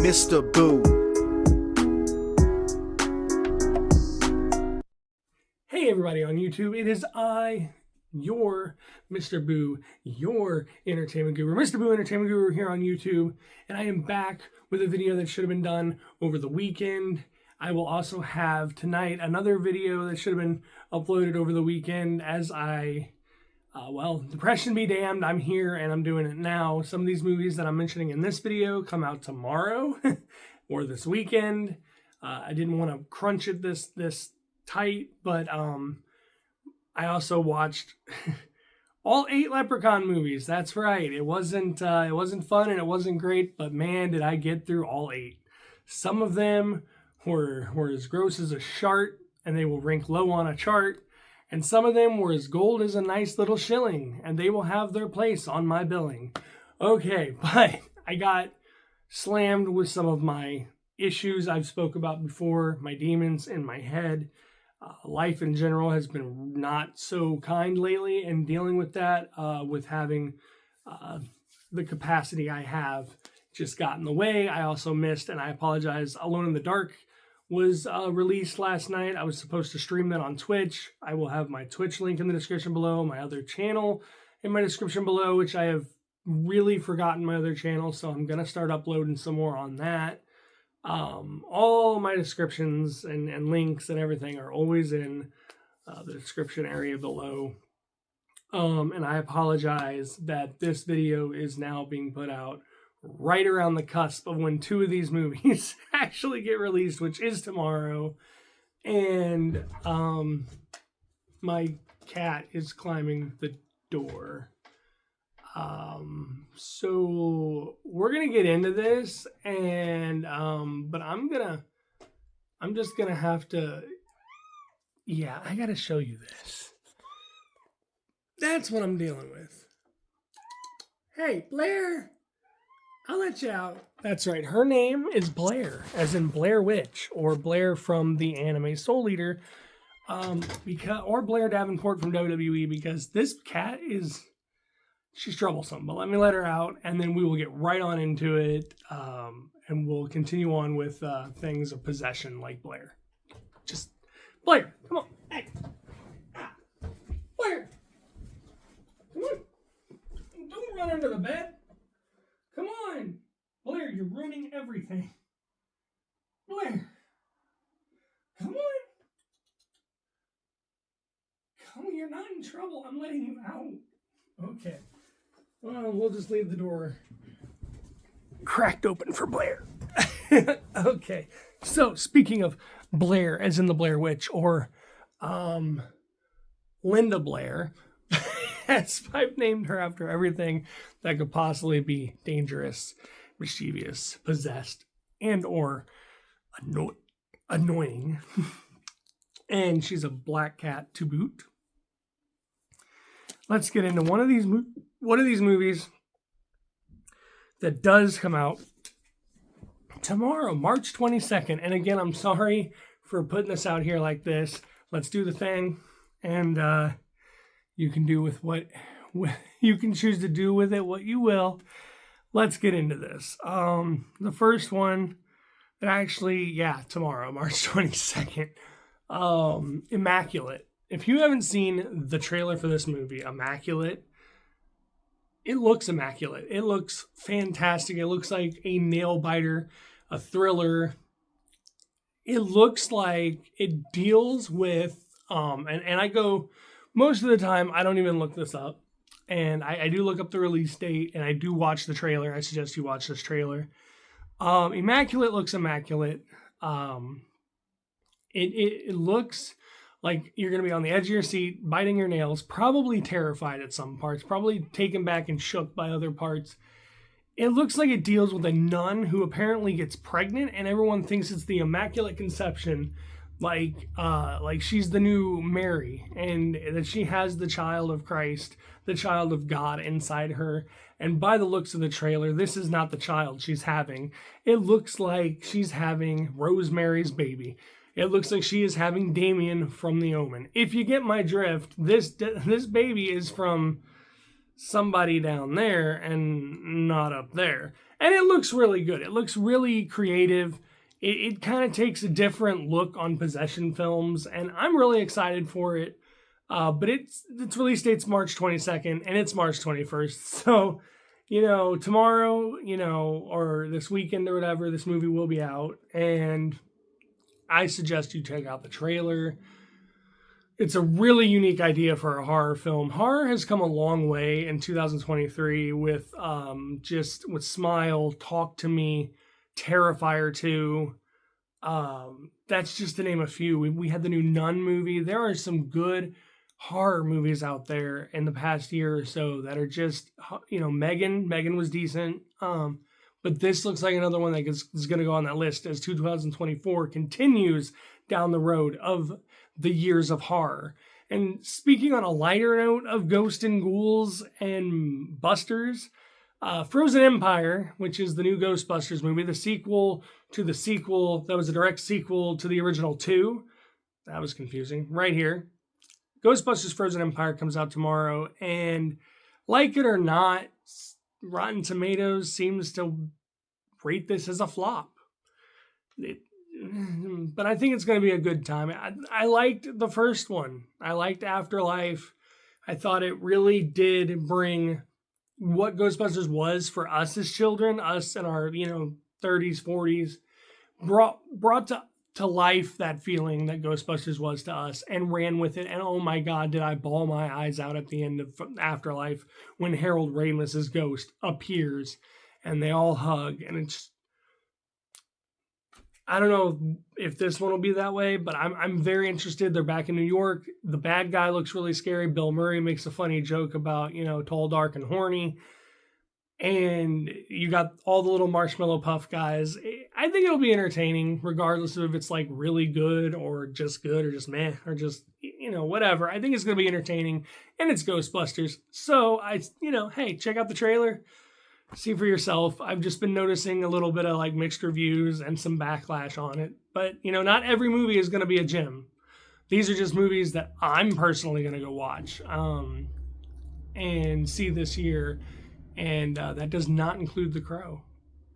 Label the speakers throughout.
Speaker 1: Mr. Boo.
Speaker 2: Hey everybody on YouTube, it is I, your Mr. Boo, your entertainment guru, Mr. Boo Entertainment Guru here on YouTube, and I am back with a video that should have been done over the weekend. I will also have tonight another video that should have been uploaded over the weekend as well, depression be damned, I'm here and I'm doing it now. Some of these movies that I'm mentioning in this video come out tomorrow or this weekend. I didn't want to crunch it this tight, but I also watched all 8 Leprechaun movies. That's right. It wasn't fun and it wasn't great, but man, did I get through all 8. Some of them were as gross as a shart, and they will rank low on a chart. And some of them were as gold as a nice little shilling, and they will have their place on my billing. Okay, but I got slammed with some of my issues I've spoke about before, my demons in my head. Life in general has been not so kind lately, and dealing with that, with having the capacity I have just got in the way. I also missed, and I apologize, Alone in the Dark was released last night. I was supposed to stream that on Twitch. I will have my Twitch link in the description below, my other channel in my description below, which I have really forgotten my other channel, so I'm going to start uploading some more on that. All my descriptions and links and everything are always in the description area below. And I apologize that this video is now being put out right around the cusp of when 2 of these movies actually get released, which is tomorrow. And my cat is climbing the door. So we're gonna get into this, and but I'm just gonna have to, yeah, I gotta show you this. That's what I'm dealing with. Hey, Blair, I'll let you out. That's right. Her name is Blair, as in Blair Witch, or Blair from the anime Soul Eater, or Blair Davenport from WWE, because this cat she's troublesome. But let me let her out, and then we will get right on into it, and we'll continue on with things of possession like Blair. Just, Blair, come on. Hey. Blair. Come on. Don't run under the bed. Come on! Blair, you're ruining everything. Blair! Come on! Come on, you're not in trouble. I'm letting you out. Okay. Well, we'll just leave the door cracked open for Blair. Okay. So, speaking of Blair, as in the Blair Witch, or Linda Blair, yes, I've named her after everything that could possibly be dangerous, mischievous, possessed, and or annoying. And she's a black cat to boot. Let's get into one of these movies that does come out tomorrow, March 22nd. And again, I'm sorry for putting this out here like this. Let's do the thing, and you can do with what you can choose to do with it what you will. Let's get into this. The first one that actually, tomorrow, March 22nd, Immaculate. If you haven't seen the trailer for this movie, Immaculate, it looks immaculate. It looks fantastic. It looks like a nail biter, a thriller. It looks like it deals with, and I go, most of the time, I don't even look this up. And I do look up the release date, and I do watch the trailer. I suggest you watch this trailer. Immaculate looks immaculate. It looks like you're going to be on the edge of your seat, biting your nails, probably terrified at some parts, probably taken back and shook by other parts. It looks like it deals with a nun who apparently gets pregnant, and everyone thinks it's the Immaculate Conception, like she's the new Mary, and that she has the child of Christ, the child of God inside her. And by the looks of the trailer, this is not the child she's having. It looks like she's having Rosemary's Baby. It looks like she is having Damien from The Omen. If you get my drift, this baby is from somebody down there and not up there. And it looks really good. It looks really creative. It kind of takes a different look on possession films, and I'm really excited for it. But its release date's March 22nd, and it's March 21st. So, tomorrow, or this weekend or whatever, this movie will be out. And I suggest you check out the trailer. It's a really unique idea for a horror film. Horror has come a long way in 2023 with with Smile, Talk to Me, Terrifier 2. That's just to name a few. We had the new Nun movie. There are some good horror movies out there in the past year or so that are just, Megan was decent. But this looks like another one that is going to go on that list as 2024 continues down the road of the years of horror. And speaking on a lighter note of ghosts and ghouls and busters, Frozen Empire, which is the new Ghostbusters movie, the sequel to the sequel that was a direct sequel to the original 2. That was confusing. Right here. Ghostbusters Frozen Empire comes out tomorrow, and like it or not, Rotten Tomatoes seems to rate this as a flop. But I think it's going to be a good time. I liked the first one. I liked Afterlife. I thought it really did bring what Ghostbusters was for us as children, us in our 30s, 40s, brought to life that feeling that Ghostbusters was to us and ran with it. And oh my God, did I bawl my eyes out at the end of Afterlife when Harold Ramis's ghost appears and they all hug. And it's, I don't know if this one will be that way, but I'm very interested. They're back in New York. The bad guy looks really scary. Bill Murray makes a funny joke about, tall, dark, and horny. And you got all the little marshmallow puff guys. I think it'll be entertaining, regardless of if it's like really good or just meh or just, whatever. I think it's going to be entertaining, and it's Ghostbusters. So hey, check out the trailer. See for yourself. I've just been noticing a little bit of like mixed reviews and some backlash on it. But, not every movie is going to be a gem. These are just movies that I'm personally going to go watch and see this year. And that does not include The Crow,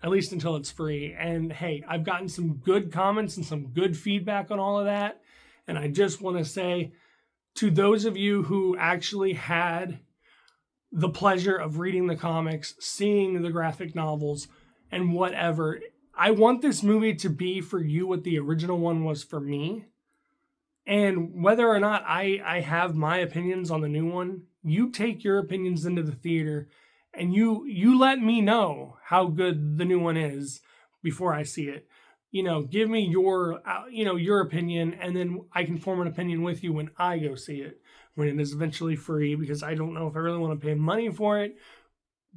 Speaker 2: at least until it's free. And hey, I've gotten some good comments and some good feedback on all of that. And I just want to say to those of you who actually had the pleasure of reading the comics, seeing the graphic novels, and whatever, I want this movie to be for you what the original one was for me. And whether or not I have my opinions on the new one, you take your opinions into the theater and you let me know how good the new one is before I see it. Give me your opinion, and then I can form an opinion with you when I go see it, when it is eventually free, because I don't know if I really want to pay money for it,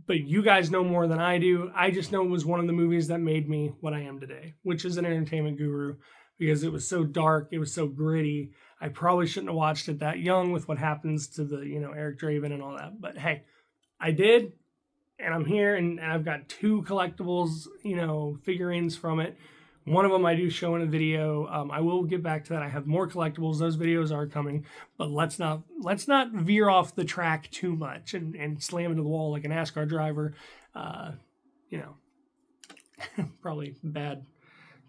Speaker 2: but you guys know more than I do. I just know it was one of the movies that made me what I am today, which is an entertainment guru, because it was so dark, it was so gritty. I probably shouldn't have watched it that young with what happens to the, Eric Draven and all that, but hey, I did. And I'm here, and I've got 2 collectibles, figurines from it. One of them I do show in a video. I will get back to that. I have more collectibles. Those videos are coming, but let's not veer off the track too much and slam into the wall like a NASCAR driver. Probably bad.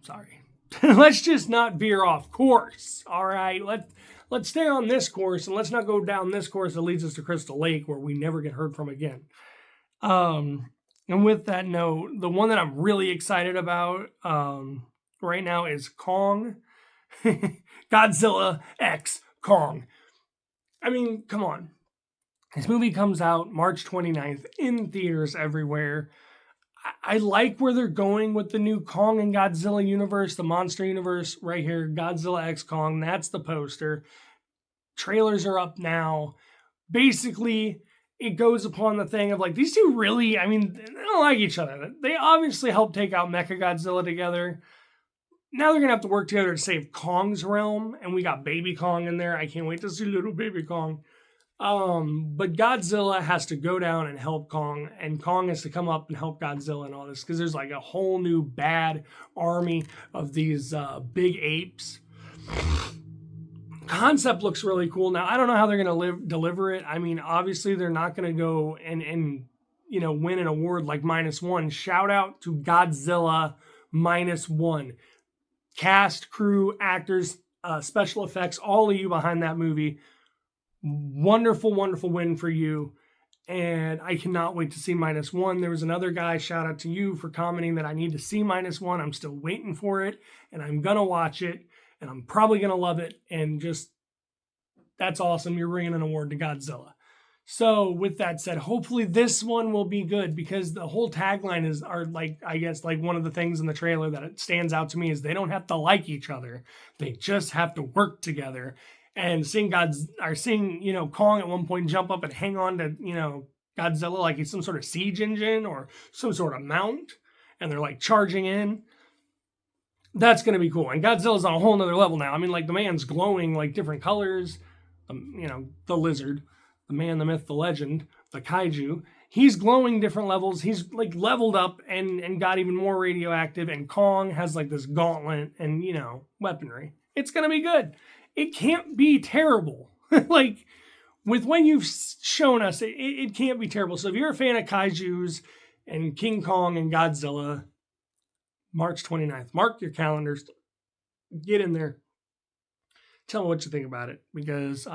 Speaker 2: Sorry. Let's just not veer off course. All right. Let's stay on this course, and let's not go down this course that leads us to Crystal Lake, where we never get heard from again. And with that note, the one that I'm really excited about right now is Kong. Godzilla X Kong. I mean, come on. This movie comes out March 29th in theaters everywhere. I like where they're going with the new Kong and Godzilla universe, the monster universe right here, Godzilla X Kong. That's the poster. Trailers are up now. Basically, it goes upon the thing of like, these two really, they don't like each other. They obviously helped take out Mechagodzilla together. Now they're going to have to work together to save Kong's realm. And we got Baby Kong in there. I can't wait to see little Baby Kong. But Godzilla has to go down and help Kong. And Kong has to come up and help Godzilla and all this. Because there's like a whole new bad army of these big apes. Concept looks really cool. Now, I don't know how they're going to deliver it. Obviously, they're not going to go and win an award like -1. Shout out to Godzilla -1. Cast, crew, actors, special effects, all of you behind that movie. Wonderful, wonderful win for you. And I cannot wait to see -1. There was another guy, shout out to you for commenting that I need to see -1. I'm still waiting for it, and I'm going to watch it, and I'm probably going to love it. And just, that's awesome. You're bringing an award to Godzilla. So with that said, hopefully this one will be good, because the whole tagline like one of the things in the trailer that it stands out to me is they don't have to like each other. They just have to work together. And seeing Kong at one point jump up and hang on to, Godzilla like he's some sort of siege engine or some sort of mount, and they're like charging in. That's going to be cool. And Godzilla's on a whole nother level now. I mean, like, the man's glowing like different colors. The lizard, the man, the myth, the legend, the kaiju. He's glowing different levels. He's like leveled up and got even more radioactive. And Kong has like this gauntlet and, weaponry. It's going to be good. It can't be terrible. Like, with what you've shown us, it can't be terrible. So if you're a fan of kaijus and King Kong and Godzilla, March 29th, mark your calendars. Get in there. Tell me what you think about it. Because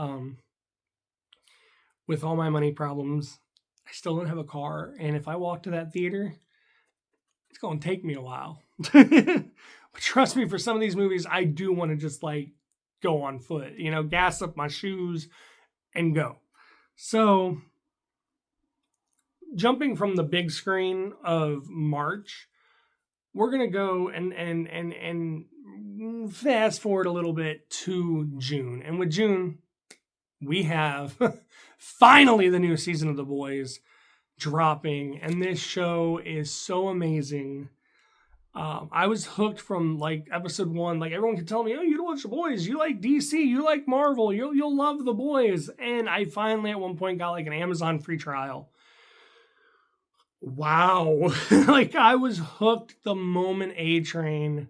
Speaker 2: with all my money problems, I still don't have a car. And if I walk to that theater, it's going to take me a while. But trust me, for some of these movies, I do want to just like go on foot, gas up my shoes and go. So jumping from the big screen of March, we're going to go and fast forward a little bit to June. And with June, we have finally the new season of The Boys dropping. And this show is so amazing. I was hooked from like episode 1. Like, everyone could tell me, oh, you don't watch The Boys. You like DC. You like Marvel. You'll love The Boys. And I finally at one point got like an Amazon free trial. Wow. Like, I was hooked the moment A-Train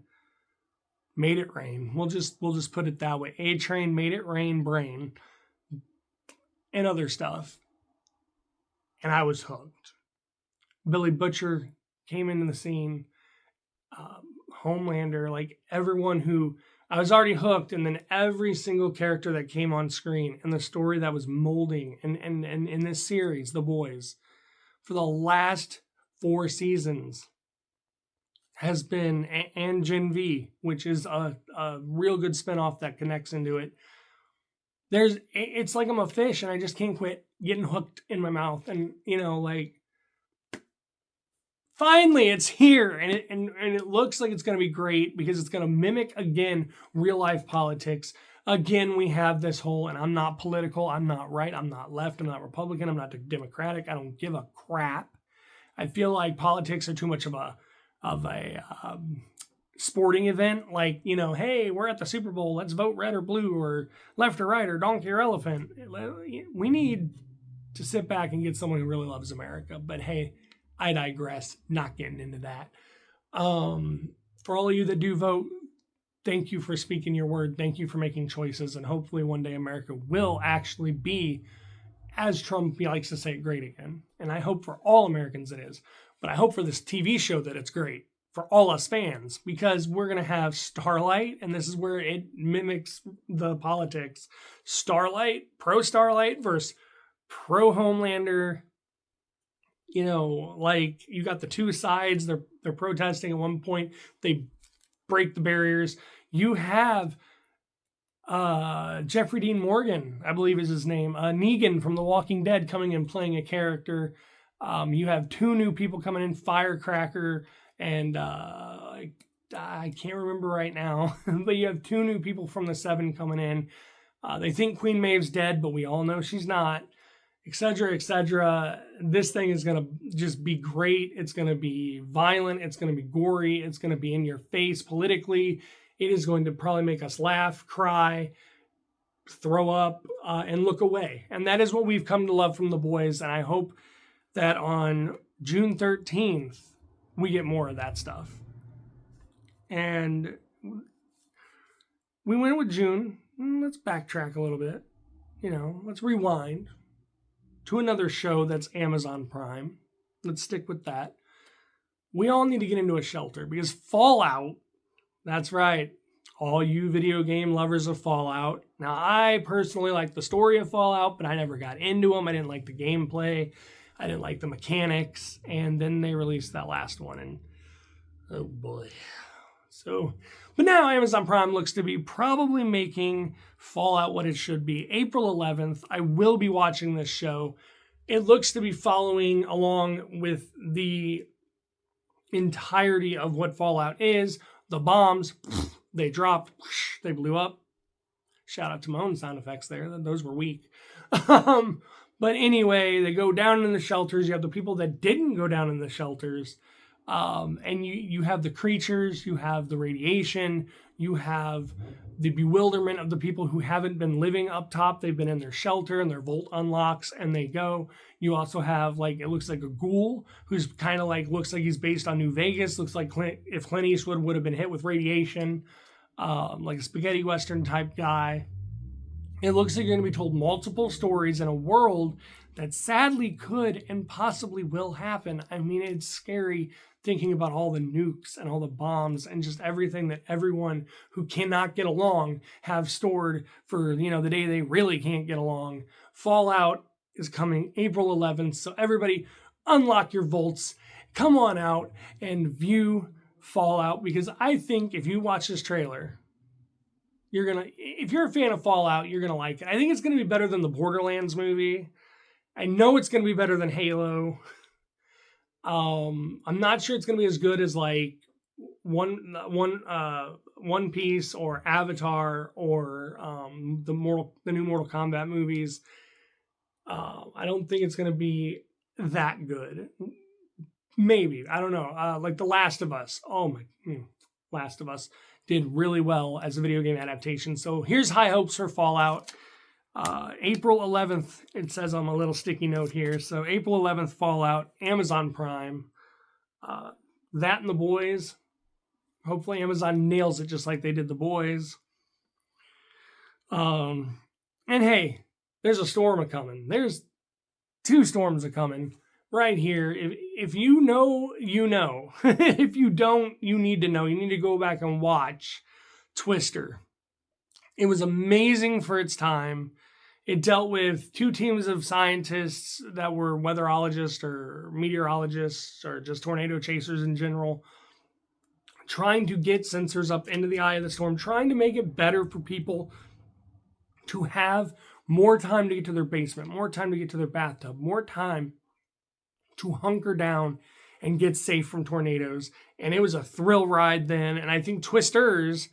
Speaker 2: made it rain. We'll just put it that way. A-Train made it rain brain and other stuff. And I was hooked. Billy Butcher came into the scene. Homelander, like everyone who I was already hooked, and then every single character that came on screen and the story that was molding and in this series, The Boys, for the last 4 seasons has been, and Gen V, which is a real good spinoff that connects into it. It's like I'm a fish and I just can't quit getting hooked in my mouth, and finally it's here, and it looks like it's going to be great because it's going to mimic again real life politics. Again, we have this whole, and I'm not political, I'm not right, I'm not left, I'm not Republican, I'm not Democratic, I don't give a crap. I feel like politics are too much of a sporting event, like, hey, we're at the Super Bowl, let's vote red or blue or left or right or donkey or elephant. We need to sit back and get someone who really loves America. But hey, I digress, not getting into that. For all of you that do vote, thank you for speaking your word. Thank you for making choices. And hopefully one day America will actually be, as Trump likes to say, great again. And I hope for all Americans it is. But I hope for this TV show that it's great for all us fans, because we're going to have Starlight, and this is where it mimics the politics. Starlight, pro-Starlight versus pro-Homelander. You got the two sides. They're protesting at one point. They break the barriers. You have Jeffrey Dean Morgan, I believe is his name, Negan from The Walking Dead, coming and playing a character. You have 2 new people coming in, Firecracker and I can't remember right now, but you have 2 new people from the 7 coming in. They think Queen Maeve's dead, but we all know she's not, etc., etc. This thing is going to just be great. It's going to be violent. It's going to be gory. It's going to be in your face politically. It is going to probably make us laugh, cry, throw up, and look away. And that is what we've come to love from The Boys. And I hope that on June 13th, we get more of that stuff. And we went with June. Let's backtrack a little bit. Let's rewind to another show that's Amazon Prime. Let's stick with that. We all need to get into a shelter because Fallout, that's right, all you video game lovers of Fallout. Now, I personally like the story of Fallout, but I never got into them. I didn't like the gameplay. I didn't like the mechanics. And then they released that last one, and oh boy. So, but now Amazon Prime looks to be probably making Fallout what it should be. April 11th, I will be watching this show. It looks to be following along with the entirety of what Fallout is. The bombs, they dropped, they blew up. Shout out to my own sound effects there. Those were weak. But anyway, they go down in the shelters. You have the people that didn't go down in the shelters. And you have the creatures, you have the radiation, you have the bewilderment of the people who haven't been living up top. They've been in their shelter and their vault unlocks and they go. You also have, like, it looks like a ghoul who's kind of like, looks like he's based on New Vegas. Looks like if Clint Eastwood would have been hit with radiation, like a spaghetti western type guy. It looks like you're going to be told multiple stories in a world that sadly could and possibly will happen. I mean, it's scary thinking about all the nukes and all the bombs and just everything that everyone who cannot get along have stored for, the day they really can't get along. Fallout is coming April 11th. So everybody unlock your vaults, come on out and view Fallout, because I think if you watch this trailer, if you're a fan of Fallout, you're going to like it. I think it's going to be better than the Borderlands movie. I know it's going to be better than Halo. I'm not sure it's going to be as good as like One Piece or Avatar or the new Mortal Kombat movies. I don't think it's going to be that good. Maybe, I don't know. Like The Last of Us. Last of Us did really well as a video game adaptation. So here's high hopes for Fallout. April 11th, it says on my little sticky note here. So April 11th, Fallout, Amazon Prime. That and The Boys. Hopefully Amazon nails it just like they did The Boys. And hey, there's a storm a-coming. There's 2 storms a-coming right here. If you know, you know. If you don't, you need to know. You need to go back and watch Twister. It was amazing for its time. It dealt with 2 teams of scientists that were weatherologists or meteorologists or just tornado chasers in general, trying to get sensors up into the eye of the storm, trying to make it better for people to have more time to get to their basement, more time to get to their bathtub, more time to hunker down and get safe from tornadoes. And it was a thrill ride then. And I think Twisters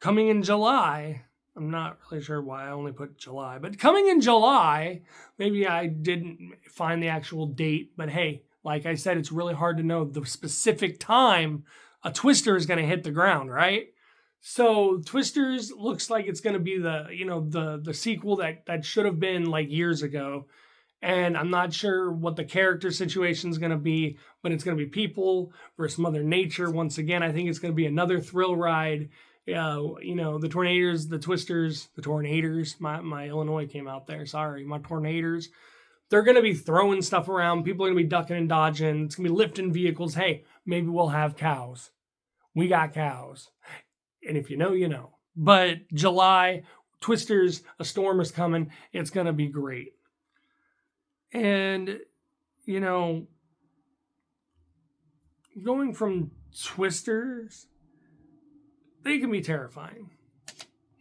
Speaker 2: coming in July, I'm not really sure why I only put July, but coming in July, maybe I didn't find the actual date, but hey, like I said, it's really hard to know the specific time a Twister is going to hit the ground, right? So Twisters looks like it's going to be the sequel that should have been like years ago. And I'm not sure what the character situation is going to be, but it's going to be people versus Mother Nature. Once again, I think it's going to be another thrill ride. The Tornadors, the Twisters, the Tornadors. My Illinois came out there. Sorry, my Tornadors. They're going to be throwing stuff around. People are going to be ducking and dodging. It's going to be lifting vehicles. Hey, maybe we'll have cows. We got cows. And if you know, you know. But July, Twisters, a storm is coming. It's going to be great. And, going from Twisters, they can be terrifying.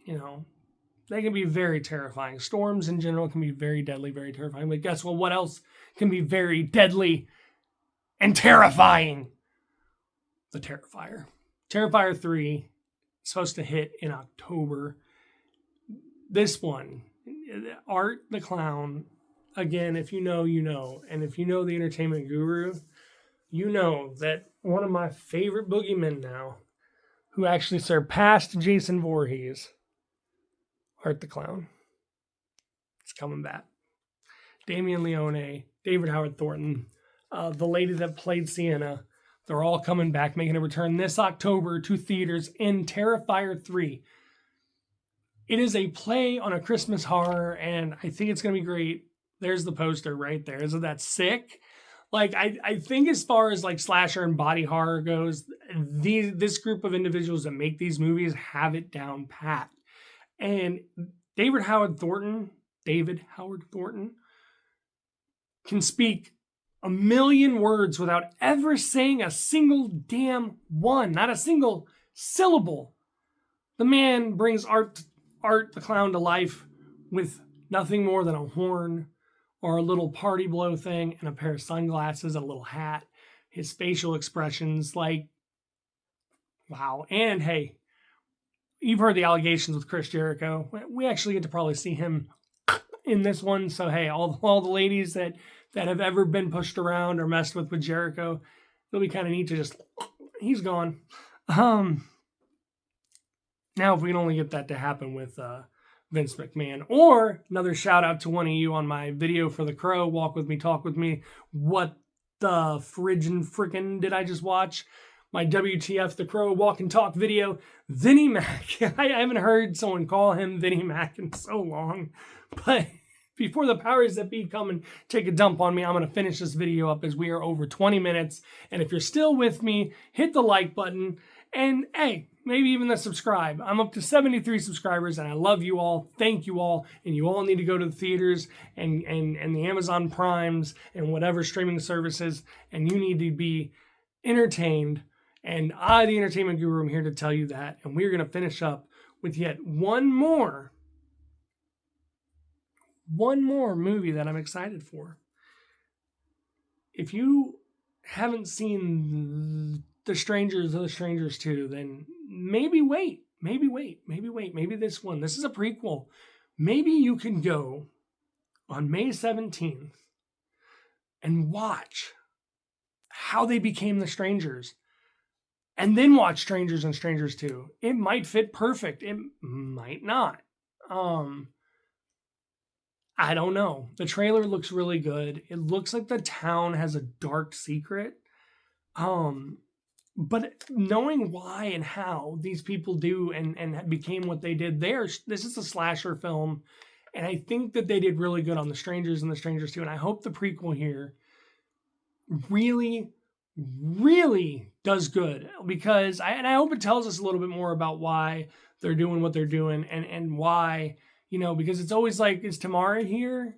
Speaker 2: They can be very terrifying. Storms in general can be very deadly, very terrifying. But guess what? What else can be very deadly and terrifying? The Terrifier. Terrifier 3 is supposed to hit in October. This one, Art the Clown, again, if you know, you know. And if you know the Entertainment Guru, you know that one of my favorite boogeymen now, who actually surpassed Jason Voorhees, Art the Clown. It's coming back. Damien Leone, David Howard Thornton, the lady that played Sienna, they're all coming back, making a return this October to theaters in Terrifier 3. It is a play on a Christmas horror, and I think it's going to be great. There's the poster right there. Isn't that sick? Like, I think as far as like slasher and body horror goes, this group of individuals that make these movies have it down pat. And David Howard Thornton can speak a million words without ever saying a single damn one, not a single syllable. The man brings Art the Clown to life with nothing more than a horn or a little party blow thing and a pair of sunglasses, a little hat. His facial expressions, like, wow. And hey, you've heard the allegations with Chris Jericho. We actually get to probably see him in this one. So hey, all the ladies that have ever been pushed around or messed with Jericho, it'll be kind of neat to just, he's gone. Now, if we can only get that to happen with Vince McMahon. Or another shout out to one of you on my video for The Crow, Walk With Me, Talk With Me. What the frickin' did I just watch? My WTF The Crow Walk and Talk video. Vinnie Mac. I haven't heard someone call him Vinnie Mac in so long. But before the powers that be come and take a dump on me, I'm going to finish this video up as we are over 20 minutes. And if you're still with me, hit the like button. And hey, maybe even the subscribe. I'm up to 73 subscribers and I love you all. Thank you all. And you all need to go to the theaters and the Amazon Primes and whatever streaming services. And you need to be entertained. And I, the Entertainment Guru, am here to tell you that. And we're going to finish up with yet one more movie that I'm excited for. If you haven't seen The Strangers or The Strangers 2, then maybe wait. Maybe this one. This is a prequel. Maybe you can go on May 17th and watch how they became the Strangers. And then watch Strangers and Strangers 2. It might fit perfect. It might not. I don't know. The trailer looks really good. It looks like the town has a dark secret. But knowing why and how these people do and became what they did, this is a slasher film. And I think that they did really good on The Strangers and The Strangers 2. And I hope the prequel here really does good, because I hope it tells us a little bit more about why they're doing what they're doing and why, because it's always like, is Tamara here?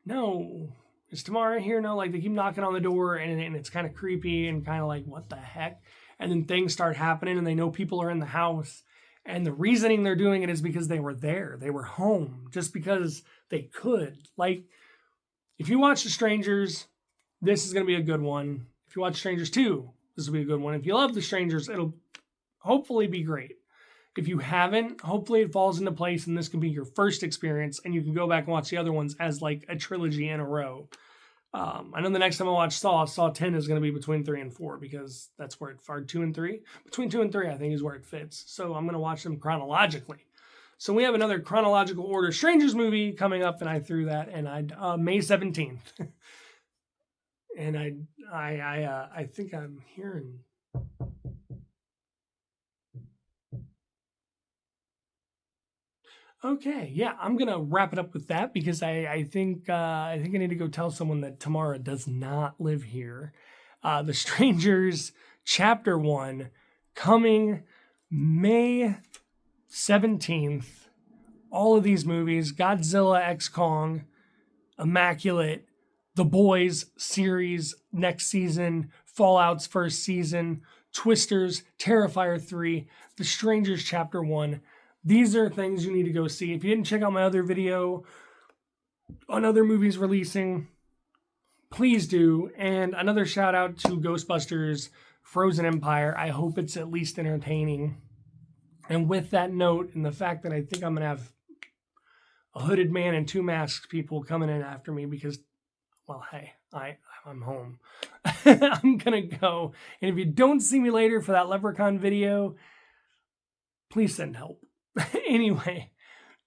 Speaker 2: No. Is Tamara here? No. Like, they keep knocking on the door and it's kind of creepy and kind of like, what the heck? And then things start happening and they know people are in the house, and the reasoning they're doing it is because they were there. They were home just because they could. Like, if you watch The Strangers, this is going to be a good one. If you watch Strangers 2, this will be a good one. If you love The Strangers, it'll hopefully be great. If you haven't, hopefully it falls into place and this can be your first experience and you can go back and watch the other ones as like a trilogy in a row. I know the next time I watch Saw 10 is going to be between 3 and 4, because that's where it fared. 2 and 3. Between 2 and 3, I think, is where it fits. So I'm going to watch them chronologically. So we have another chronological order Strangers movie coming up, and I threw that, and May 17th. And I think I'm hearing. Okay, yeah, I'm gonna wrap it up with that, because I think I need to go tell someone that Tamara does not live here. The Strangers Chapter 1 coming May 17th. All of these movies: Godzilla x Kong, Immaculate, The Boys series next season, Fallout's first season, Twisters, Terrifier 3, The Strangers Chapter 1. These are things you need to go see. If you didn't check out my other video on other movies releasing, please do. And another shout out to Ghostbusters Frozen Empire. I hope it's at least entertaining. And with that note, and the fact that I think I'm going to have a hooded man and 2 masked people coming in after me, because, well, hey, I'm home. I'm going to go. And if you don't see me later for that Leprechaun video, please send help. Anyway,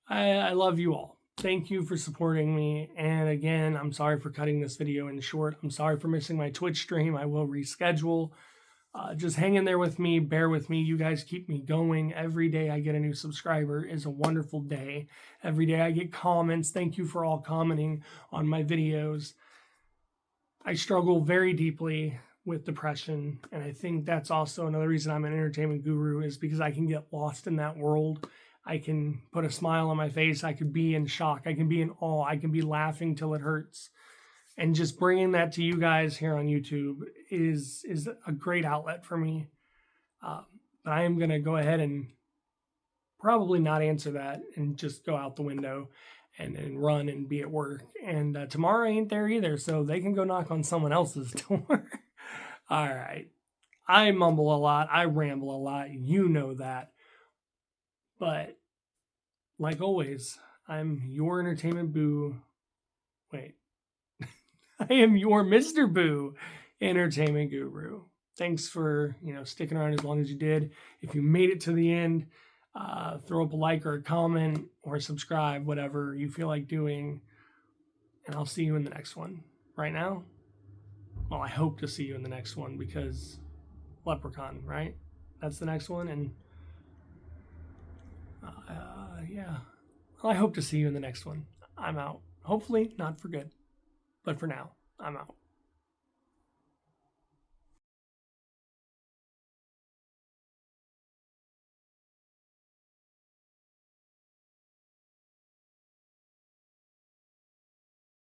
Speaker 2: I love you all. Thank you for supporting me. And again, I'm sorry for cutting this video in short. I'm sorry for missing my Twitch stream. I will reschedule. Just hang in there with me. Bear with me. You guys keep me going. Every day I get a new subscriber is a wonderful day. Every day I get comments. Thank you for all commenting on my videos. I struggle very deeply with depression, and I think that's also another reason I'm an entertainment guru, is because I can get lost in that world. I can put a smile on my face. I could be in shock. I can be in awe. I can be laughing till it hurts. And just bringing that to you guys here on YouTube is a great outlet for me. But I am going to go ahead and probably not answer that and just go out the window and run and be at work. And tomorrow I ain't there either, so they can go knock on someone else's door. All right. I mumble a lot. I ramble a lot. You know that. But like always, I'm your entertainment boo. Wait. I am your Mr. Boo entertainment guru. Thanks for, sticking around as long as you did. If you made it to the end, throw up a like or a comment or subscribe, whatever you feel like doing. And I'll see you in the next one. Right now, well, I hope to see you in the next one, because Leprechaun, right? That's the next one. And yeah, well, I hope to see you in the next one. I'm out. Hopefully not for good, but for now, I'm out.